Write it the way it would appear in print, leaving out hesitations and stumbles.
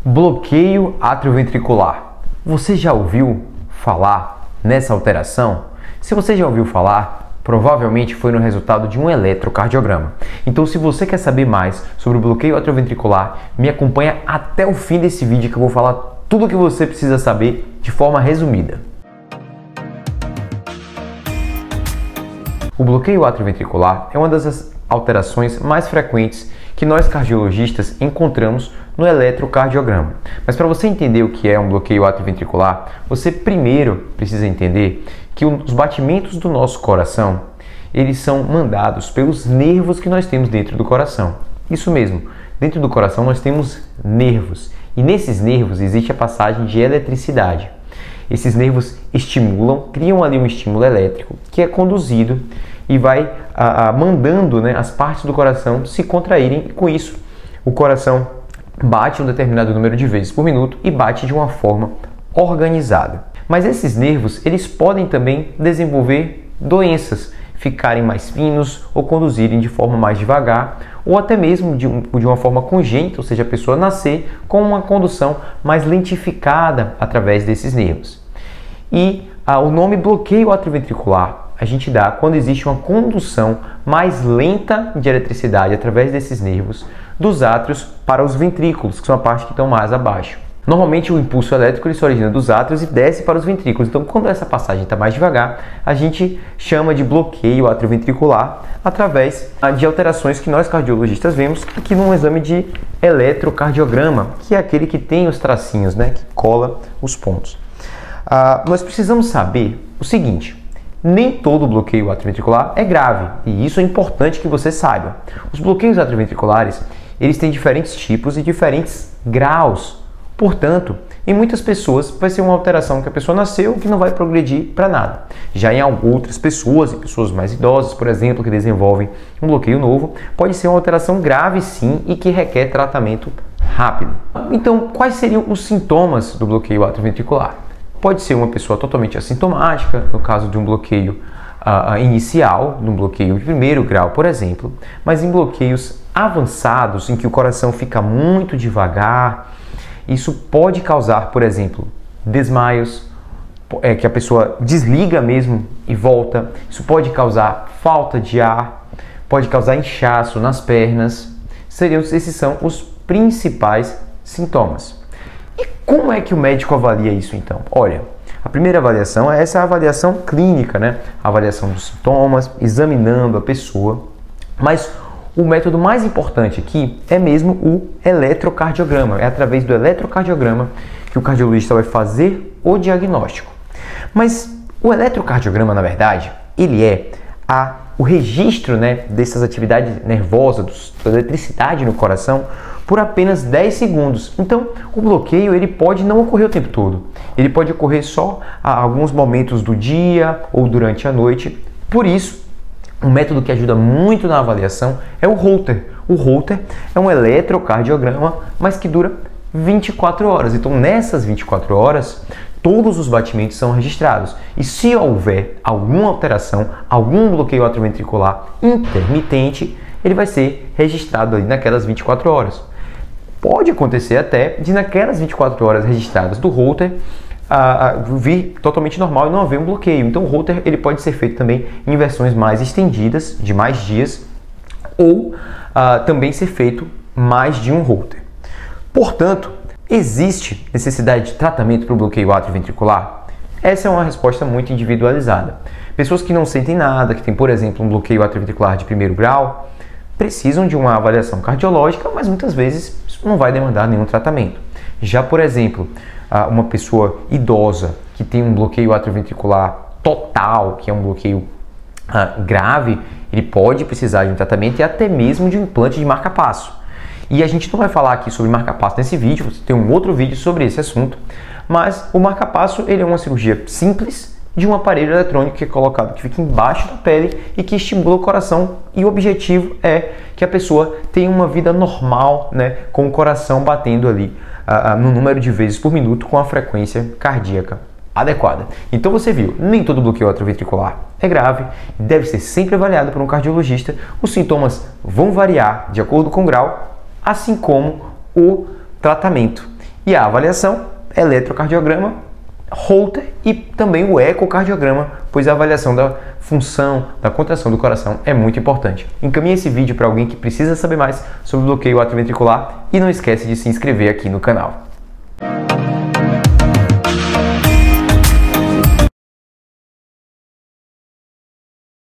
Bloqueio atrioventricular. Você já ouviu falar nessa alteração? Se você já ouviu falar, provavelmente foi no resultado de um eletrocardiograma. Então, se você quer saber mais sobre o bloqueio atrioventricular, me acompanha até o fim desse vídeo que eu vou falar tudo o que você precisa saber de forma resumida. O bloqueio atrioventricular é uma das alterações mais frequentes que nós cardiologistas encontramos no eletrocardiograma. Mas para você entender o que é um bloqueio atrioventricular, você primeiro precisa entender que os batimentos do nosso coração, eles são mandados pelos nervos que nós temos dentro do coração. Isso mesmo, dentro do coração nós temos nervos, e nesses nervos existe a passagem de eletricidade. Esses nervos estimulam, criam ali um estímulo elétrico que é conduzido e vai mandando, né, as partes do coração se contraírem, e com isso o coração bate um determinado número de vezes por minuto e bate de uma forma organizada. Mas esses nervos, eles podem também desenvolver doenças, ficarem mais finos ou conduzirem de forma mais devagar, ou até mesmo de uma forma congênita, ou seja, a pessoa nascer com uma condução mais lentificada através desses nervos. E o nome bloqueio atrioventricular a gente dá quando existe uma condução mais lenta de eletricidade através desses nervos dos átrios para os ventrículos, que são a parte que estão mais abaixo. Normalmente o impulso elétrico ele se origina dos átrios e desce para os ventrículos. Então, quando essa passagem está mais devagar, a gente chama de bloqueio atrioventricular através de alterações que nós cardiologistas vemos aqui num exame de eletrocardiograma, que é aquele que tem os tracinhos, né, que cola os pontos. Nós precisamos saber o seguinte: nem todo bloqueio atrioventricular é grave, e isso é importante que você saiba. Os bloqueios atrioventriculares, eles têm diferentes tipos e diferentes graus. Portanto, em muitas pessoas vai ser uma alteração que a pessoa nasceu que não vai progredir para nada. Já em outras pessoas, em pessoas mais idosas, por exemplo, que desenvolvem um bloqueio novo, pode ser uma alteração grave sim e que requer tratamento rápido. Então, quais seriam os sintomas do bloqueio atrioventricular? Pode ser uma pessoa totalmente assintomática, no caso de um bloqueio inicial, num bloqueio de primeiro grau, por exemplo, mas em bloqueios avançados, em que o coração fica muito devagar, isso pode causar, por exemplo, desmaios, que a pessoa desliga mesmo e volta. Isso pode causar falta de ar, pode causar inchaço nas pernas. Esses são os principais sintomas. E como é que o médico avalia isso então? Olha, a primeira avaliação é essa avaliação clínica, né? A avaliação dos sintomas, examinando a pessoa. Mas o método mais importante aqui é mesmo o eletrocardiograma. É através do eletrocardiograma que o cardiologista vai fazer o diagnóstico. Mas o eletrocardiograma, na verdade, ele é o registro, né, dessas atividades nervosas, da eletricidade no coração, por apenas 10 segundos. Então, o bloqueio ele pode não ocorrer o tempo todo. Ele pode ocorrer só a alguns momentos do dia ou durante a noite. Por isso, um método que ajuda muito na avaliação é o Holter. O Holter é um eletrocardiograma, mas que dura 24 horas. Então, nessas 24 horas, todos os batimentos são registrados. E se houver alguma alteração, algum bloqueio atrioventricular intermitente, ele vai ser registrado ali naquelas 24 horas. Pode acontecer até de naquelas 24 horas registradas do Holter vir totalmente normal e não haver um bloqueio. Então o Holter ele pode ser feito também em versões mais estendidas, de mais dias, ou também ser feito mais de um Holter. Portanto, existe necessidade de tratamento para o bloqueio atrioventricular? Essa é uma resposta muito individualizada. Pessoas que não sentem nada, que têm, por exemplo, um bloqueio atrioventricular de primeiro grau, precisam de uma avaliação cardiológica, mas muitas vezes isso não vai demandar nenhum tratamento. Já, por exemplo, uma pessoa idosa que tem um bloqueio atrioventricular total, que é um bloqueio grave, ele pode precisar de um tratamento e até mesmo de um implante de marca-passo. E a gente não vai falar aqui sobre marca-passo nesse vídeo, tem um outro vídeo sobre esse assunto, mas o marca-passo ele é uma cirurgia simples de um aparelho eletrônico que é colocado, que fica embaixo da pele e que estimula o coração, e o objetivo é que a pessoa tenha uma vida normal, né, com o coração batendo ali no número de vezes por minuto com a frequência cardíaca adequada. Então você viu, nem todo bloqueio atrioventricular é grave, deve ser sempre avaliado por um cardiologista. Os sintomas vão variar de acordo com o grau, assim como o tratamento. E a avaliação, eletrocardiograma, Holter e também o ecocardiograma, pois a avaliação da função, da contração do coração é muito importante. Encaminhe esse vídeo para alguém que precisa saber mais sobre bloqueio atrioventricular e não esquece de se inscrever aqui no canal.